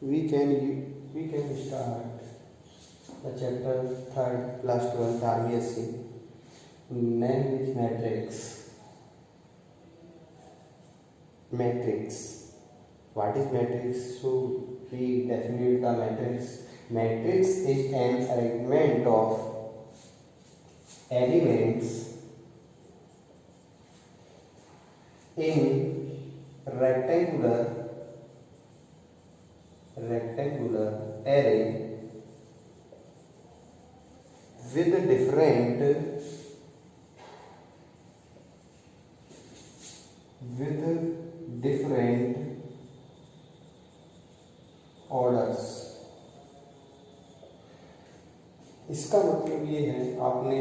we can we can start the chapter 3rd class 12th RBSc name with matrix. What is matrix? So we definite the matrix. Matrix is an arrangement of elements in rectangular array with different orders. इसका मतलब ये है, आपने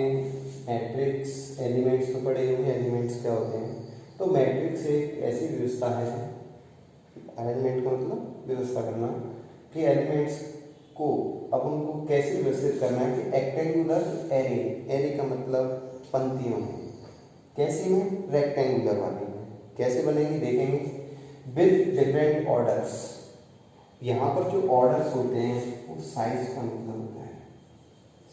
matrix elements तो पढ़े होंगे, elements क्या होते हैं। तो मैट्रिक्स एक ऐसी व्यवस्था है, अरेंजमेंट का मतलब व्यवस्था करना, कि एलिमेंट्स को अब उनको कैसे व्यवस्थित करना है कि रेक्टेंगुलर एरे का मतलब पंक्तियों में, कैसी में, रेक्टेंगुलर वाली में। कैसे बनेगी देखेंगे। विद डिफरेंट ऑर्डर्स, यहाँ पर जो ऑर्डर्स होते हैं वो साइज का मतलब होता है,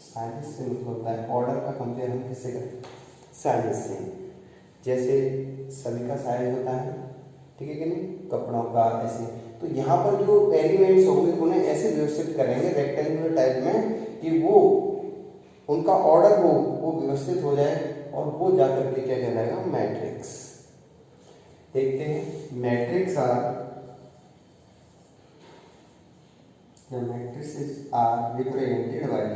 साइज से मतलब होता है। ऑर्डर का कंपेयर हम किससे करें? साइज से। जैसे सभी का साइज होता है, ठीक है कि नहीं, कपड़ों का ऐसे। तो यहाँ पर जो एलिमेंट्स होंगे उन्हें ऐसे व्यवस्थित करेंगे रेक्टेंगुलर टाइप में कि वो उनका ऑर्डर वो व्यवस्थित हो जाए और वो जाकर के क्या कहलाएगा? मैट्रिक्स। देखते हैं। Matrix are represented by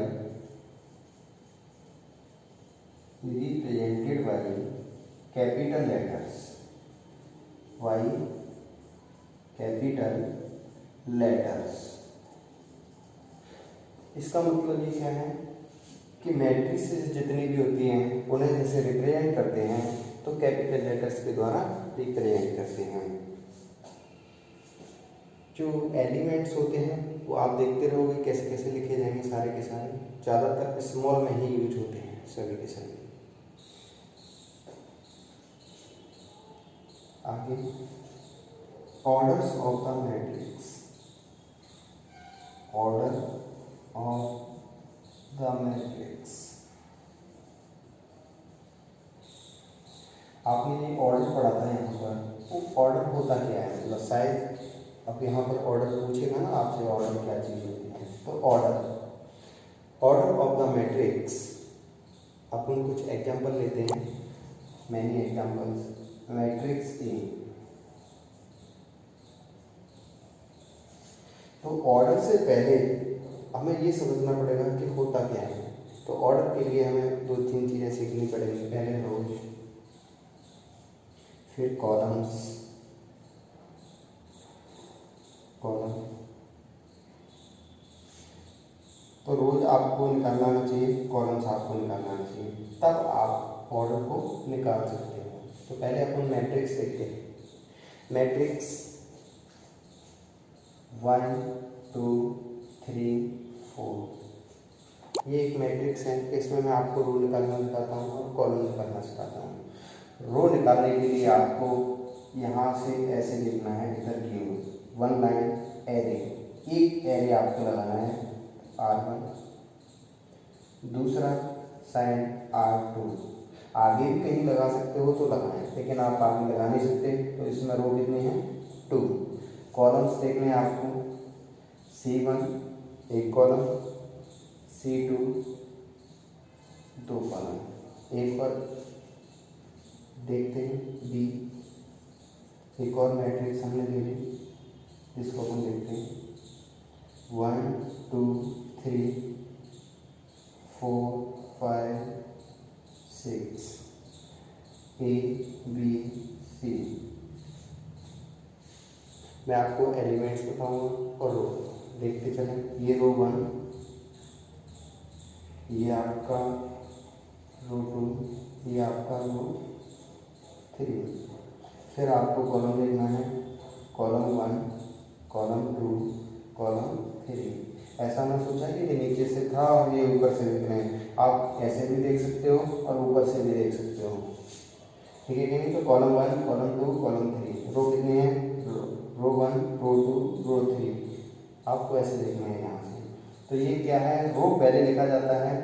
capital letters. इसका मतलब ये क्या है कि मैट्रिसेस जितनी भी होती हैं उन्हें जैसे रिप्रेजेंट करते हैं तो कैपिटल लेटर्स के द्वारा रिप्रेजेंट करते हैं। जो एलिमेंट्स होते हैं वो आप देखते रहोगे कैसे कैसे लिखे जाएंगे, सारे के सारे ज़्यादातर स्मॉल में ही यूज होते हैं, सभी के सभी। आगे orders of the matrix. Order of the matrix, आपने ये ऑर्डर पढ़ा था यहाँ पर। वो ऑर्डर होता क्या है, मतलब शायद अब यहाँ पर ऑर्डर पूछेगा ना आपसे, ऑर्डर क्या चीज़ होती है। तो ऑर्डर ऑफ द मैट्रिक्स, अपन कुछ एग्जांपल लेते हैं, मैनी एग्जांपल्स। मैट्रिक्स ए, तो ऑर्डर से पहले हमें ये समझना पड़ेगा कि होता क्या है। तो ऑर्डर के लिए हमें 2-3 चीज़ें सीखनी पड़ेंगी। पहले रोज, फिर कॉलम। तो रोज आपको निकालना आना चाहिए, कॉलम्स आपको निकालना आना चाहिए, तब आप ऑर्डर को निकाल सकते हो। तो पहले अपन मैट्रिक्स देखते हैं। मैट्रिक्स 1 2 3 4, ये एक मैट्रिक्स है। इसमें मैं आपको रो निकालना सिखाता हूँ और कॉलम निकालना सिखाता हूँ। रो निकालने के लिए आपको यहाँ से ऐसे लिखना है, इधर की ओर 1 लाइन एरे। एक एरे आपको लगाना है R1, दूसरा साइन R2। आगे भी कहीं लगा सकते हो तो लगाएं, लेकिन आप आगे लगा नहीं सकते। तो इसमें रो कितनी है? 2। कॉलम्स देखने हैं आपको, C1 एक कॉलम, C2 2 कॉलम। एक पर देखते हैं B, एक और मैट्रिक्स हमने ले ली, इसको अपन देखते हैं। 1 2 3 4 5 6 A B C। मैं आपको एलिमेंट्स बताऊंगा और रो देखते चलें। ये रो 1, ये आपका रो 2, ये आपका रो 3। फिर आपको कॉलम देखना है, कॉलम 1 कॉलम 2 कॉलम 3। ऐसा ना सोचा कि ये नीचे से था और ये ऊपर से दिख रहे हैं, आप ऐसे भी देख सकते हो और ऊपर से भी देख सकते हो, ठीक है कि नहीं। तो कॉलम 1 कॉलम 2 कॉलम 3, रो कितनी है? रो 1 रो 2 रो 3। आपको ऐसे देखना है यहाँ से। तो ये क्या है, रो पहले लिखा जाता है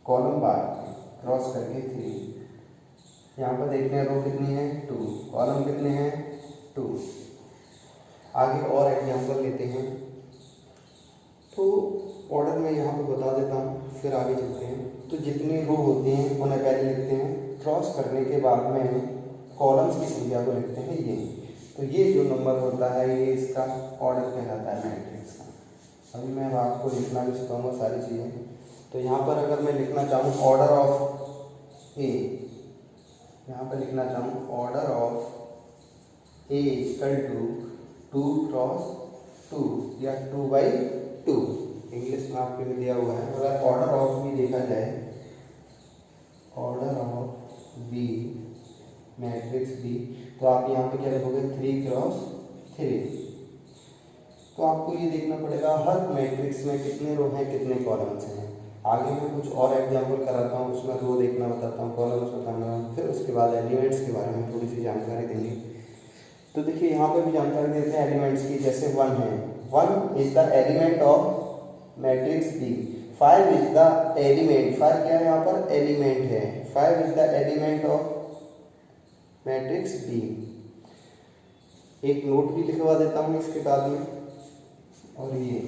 कॉलम बार क्रॉस करके 3। यहाँ पर देखते हैं रो कितनी है 2, कॉलम कितने हैं 2। आगे और एग्जाम्पल लेते हैं, तो ऑर्डर में यहाँ पर बता देता हूँ, फिर आगे चलते हैं। तो जितनी रो होती हैं उन्हें पहले लिखते हैं, क्रॉस करने के बाद में कॉलम्स की संख्या को लिखते हैं ये। तो ये जो नंबर होता है ये इसका ऑर्डर कहलाता है मैट्रिक्स का। अभी मैं आपको लिखना भी सिखाऊंगा सारी चीज़ें। तो यहाँ पर अगर मैं लिखना चाहूँ ऑर्डर ऑफ ए, यहाँ पर लिखना चाहूँ order of A equal to 2 cross 2 या 2/2, इंग्लिश में आपके में दिया हुआ है। अगर ऑर्डर ऑफ भी देखा जाए, order of B matrix B, तो आप यहाँ पे क्या लिखोगे 3 क्रॉस 3। तो आपको ये देखना पड़ेगा हर मैट्रिक्स में कितने रो हैं कितने कॉलम्स हैं। आगे मैं कुछ और एग्जाम्पल कराता हूँ, उसमें रो देखना बताता हूँ, कॉलम्स बताना, फिर उसके बाद एलिमेंट्स के बारे में थोड़ी सी जानकारी देंगे। तो देखिए यहाँ पे भी जानकारी देते हैं एलिमेंट्स की। जैसे 1 है, 1 is the element of matrix B. 5 is the element, 5 क्या है यहाँ पर एलिमेंट है, 5 is the element of matrix B. एक नोट भी लिखवा देता हूँ इसके बाद में। और ये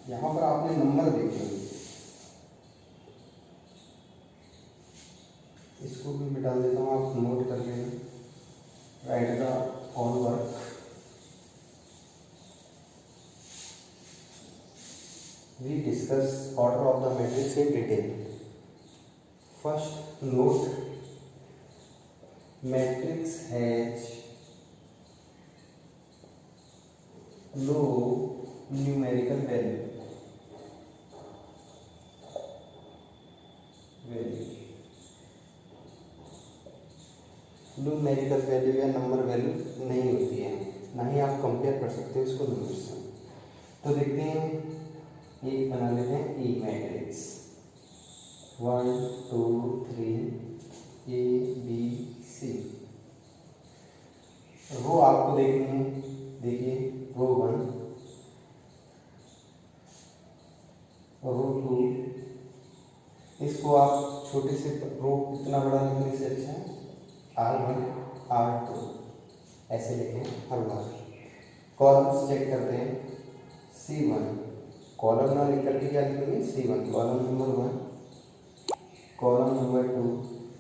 यहाँ पर आपने नंबर देखे, इसको भी मिटा देता हूँ, आप नोट कर लेना। Right the all work. We discuss order of the matrix in detail. First note, matrix has no numerical value. Numerical value या नंबर वैल्यू नहीं होती है, ना ही आप कंपेयर कर सकते हो इसको नंबर से। तो देखते हैं, एक बना लेते हैं ई मैट्रिक्स 1 2 3 ए बी सी। रो आपको देखनी है, देखिए रो 1, रो 2, इसको आप छोटे से रो इतना बड़ा लिखने से अच्छा है R1 R2 ऐसे लिखें हर बार। कॉलम्स चेक करते हैं, C1 कॉलम ना लिख करके क्या लिखेंगे C1 column number 1, column number 2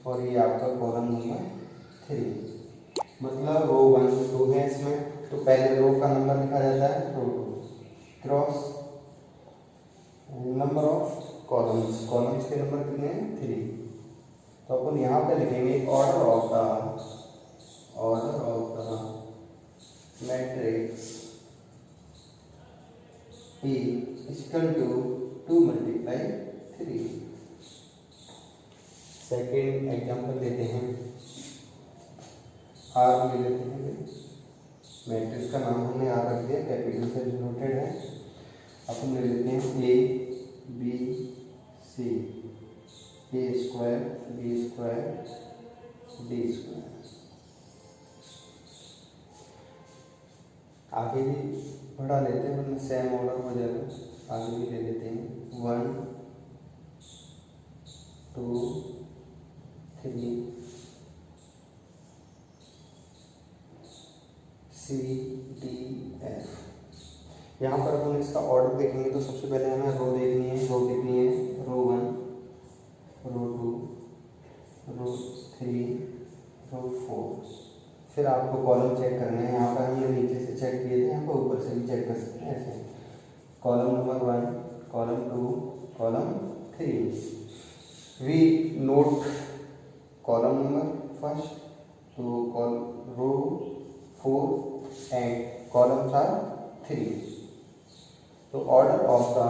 और ये आपका कॉलम नंबर 3। मतलब रो 1 2 है इसमें, तो पहले रो का नंबर लिखा जाता है row 2 cross number of columns, columns के नंबर कितने हैं 3। तो अपन यहाँ पे लिखेंगे order of the matrix E equal to 2 × 3। Second example लेते हैं, R ले लेते हैं। मैट्रिक्स का नाम हमने R रख दिया, कैपिटल से डिनोटेड है। अपन ले लेते हैं A B C, A square B square D square. आगे भी बढ़ा लेते हैं, मतलब सेम ऑर्डर हो जाएगा। आगे भी ले लेते हैं 1 2 3 C D F। यहाँ पर अपन इसका ऑर्डर देखेंगे तो सबसे पहले हमें रो देखनी है। रो कितनी है, रो 1 रो 2 रो 3 रो 4। फिर आपको कॉलम चेक करना है। यहाँ पर हमने नीचे से चेक किए थे, यहाँ पर ऊपर से भी चेक कर सकते हैं ऐसे। Column number 1 column 2 column 3। We note column number first, तो रो 4 एंड कॉलम्स आर 3। तो order of the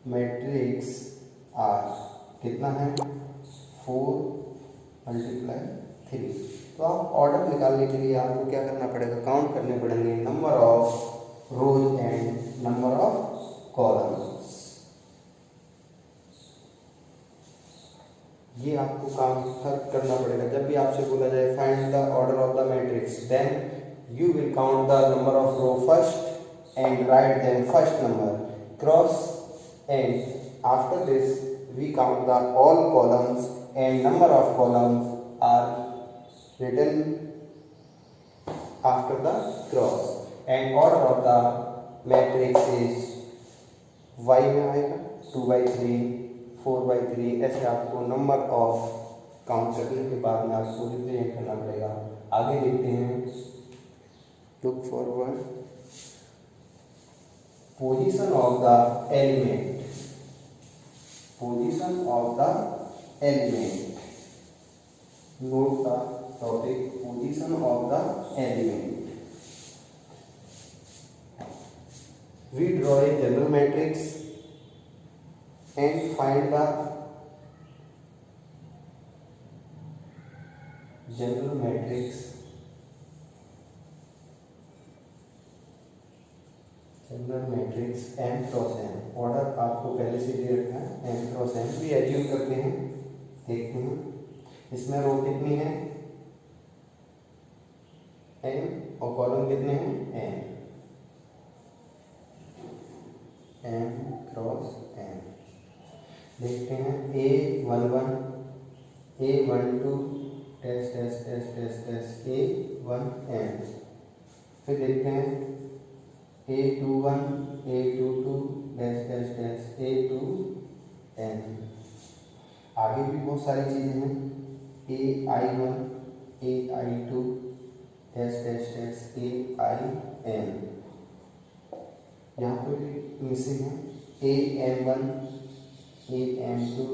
matrix are कितना है 4 × 3। तो आप ऑर्डर निकालने के लिए आपको क्या करना पड़ेगा, काउंट करने पड़ेंगे number of rose and number of columns. ये आपको काम करना पड़ेगा। जब भी आपसे बोला जाए find the order of the matrix, then you will count the number of row first and right then first number cross, and after this we count the all columns and number of columns are written after the cross, and order of the matrix is y में आएगा 2/3 4/3, ऐसे आपको number of count करने के बाद में आपको represent करना पड़ेगा। आगे देखते हैं, look forward, position of the element, position of the element, note the topic position of the element. We draw a general matrix and find the general matrix, m cross n, order आपको पहले से दे रखा है m cross n, भी assume करते हैं, देखते हैं इसमें रो कितनी है m और कॉलम कितने हैं n, m क्रॉस n। देखते हैं A11 A12 test test test test test A1n, फिर देखते हैं A21 A22 dash dash dash A2n। आगे भी बहुत सारी चीज़ें हैं, AI1 AI2 dash dash dash AIN, यहाँ पर भी मिसिंग है AM1 AM2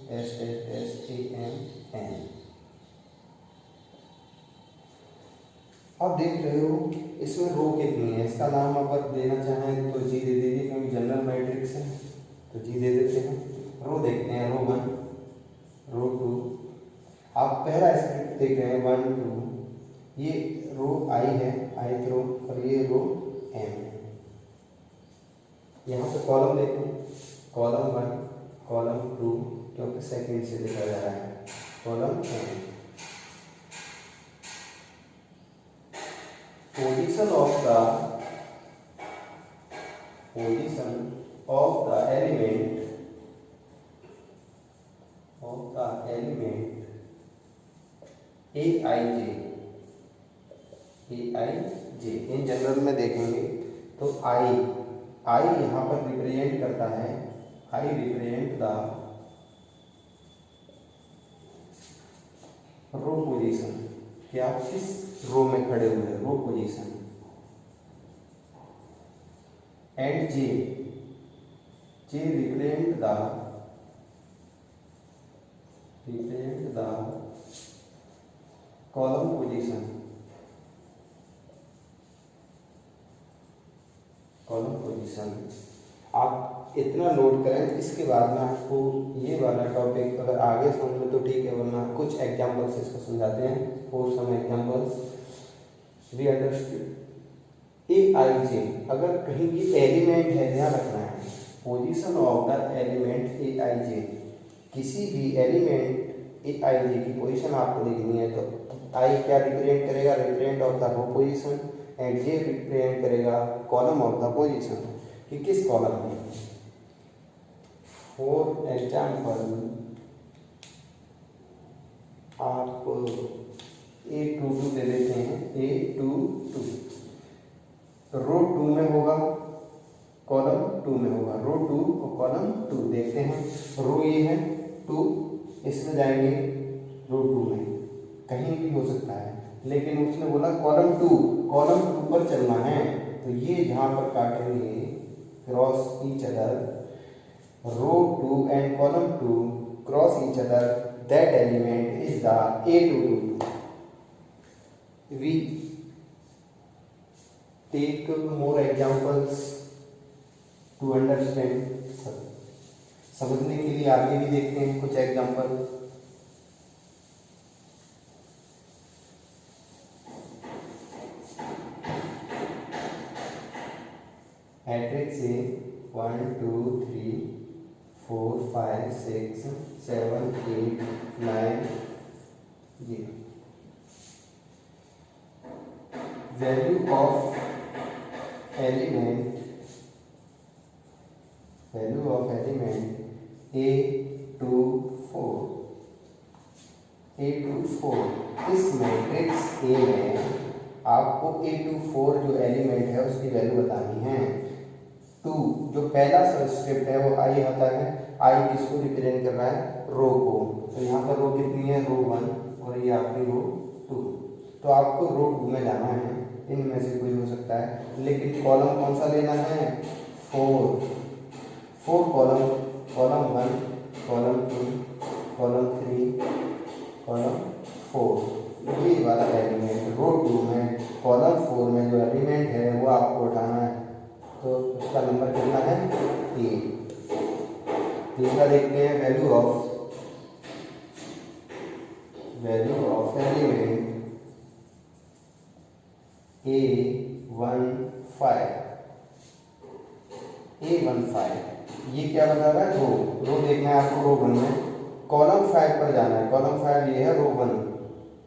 dash dash dash AMN। अब देख रहे हो इसमें रो कितनी है, इसका नाम अगर देना चाहें तो जी दे दीजिए, क्योंकि जनरल मैट्रिक्स है तो जी दे देते हैं। रो देखते हैं, रो 1 रो 2, आप पहला स्क्रिप्ट देख रहे हैं 1 2, ये रो I है I रो, और ये रो M। यहाँ पे कॉलम देखें, कॉलम 1 कॉलम 2, क्योंकि सेकंड से लिखा जा रहा है, column n। Position of the element Aij in general में देखेंगे तो I यहाँ पर रिप्रेजेंट करता है, I represent the row position, कि आप किस रो में खड़े हुए हैं, row position. And J represent the column position, column position. आप इतना नोट करें, इसके बाद में आपको ये वाला टॉपिक अगर आगे समझ में तो ठीक है, वरना कुछ एग्जाम्पल्स इसको समझाते हैं। For some examples we understood Aij, अगर कहीं भी एलिमेंट है, ध्यान रखना है position of the element Aij, किसी भी एलिमेंट Aij की पोजीशन आपको देखनी है तो I क्या रिप्रेजेंट करेगा, represent of the row position, and J represent करेगा कॉलम ऑफ द पोजीशन, कि किस कॉलम में। फॉर एग्जाम्पल आप A22 ले लेते हैं, A22 रो 2 में होगा, कॉलम 2 में होगा, रो 2 और कॉलम 2। देखते हैं रो ये है 2, इसमें जाएंगे रो 2 में, कहीं भी हो सकता है, लेकिन उसने बोला कॉलम 2 पर चलना है, तो ये जहाँ पर काटेंगे cross each other, row 2 and column 2 cross each other, that element is the A22। We take more examples to understand, समझने के लिए आगे भी देखते हैं कुछ एग्जाम्पल। मैट्रिक्स है 1 2 3 4 5 6 7 8 9 0। Value of element A to 4 इस मैट्रिक्स A में आपको A to 4 जो एलिमेंट है उसकी वैल्यू बतानी है। 2 जो पहला सबस्क्रिप्ट है वो I होता है। I किसको रिप्रेजेंट कर रहा है? रो को। तो यहाँ पर रो कितनी है? रो 1 और ये आपकी रो 2। तो आपको रो 2 में जाना है, इनमें से कोई हो सकता है, लेकिन कॉलम कौन सा लेना है? 4 column, column 1, column 2, column 3, column 4। ये वाला एलिमेंट रो 2 में कॉलम 4 में जो एलिमेंट है वो आपको उठाना है। तो उसका नंबर कितना है? 8। तीसरा देखते हैं वैल्यू ऑफ एलिमेंट A15। ये क्या बता रहा है? रो देखना है आपको। रो 1 में कॉलम 5 पर जाना है। कॉलम 5 ये है रो 1।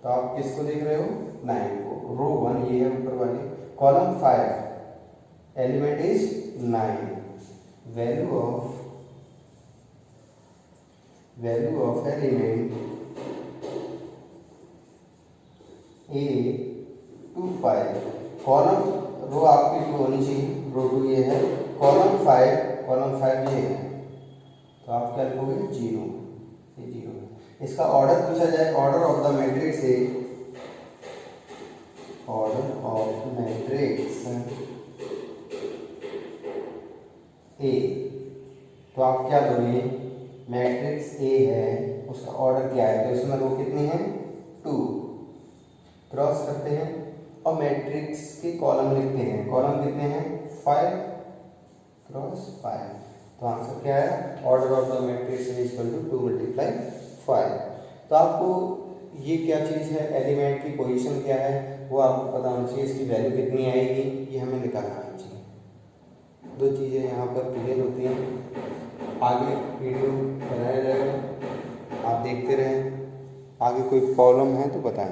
तो आप किसको देख रहे हो? 9 को। रो 1 ये है ऊपर वाली, column 5 element is 9। Value of element A25। Column row आपकी 2 होनी चाहिए। रो 2 ये है, कॉलम 5 ये है। तो आप क्या लिखोगे? 0। ये 0 है। इसका ऑर्डर पूछा जाए, order of the matrix A। तो आप क्या दोगे? मैट्रिक्स A है, उसका ऑर्डर क्या है? तो इसमें रो कितनी है? 2। क्रॉस करते हैं और मैट्रिक्स के कॉलम लिखते हैं। कॉलम कितने हैं? 5 क्रॉस 5। तो आंसर क्या है? Order of the matrix is equal to 2 × 5। तो आपको ये क्या चीज़ है, एलिमेंट की पोजीशन क्या है वो आपको पता होना चाहिए। इसकी वैल्यू कितनी आएगी ये हमें निकालना आना चाहिए। 2 चीज़ें यहाँ पर क्लियर होती हैं। आगे वीडियो बनाया जाएगा, आप देखते रहें। आगे कोई प्रॉब्लम है तो बताएं।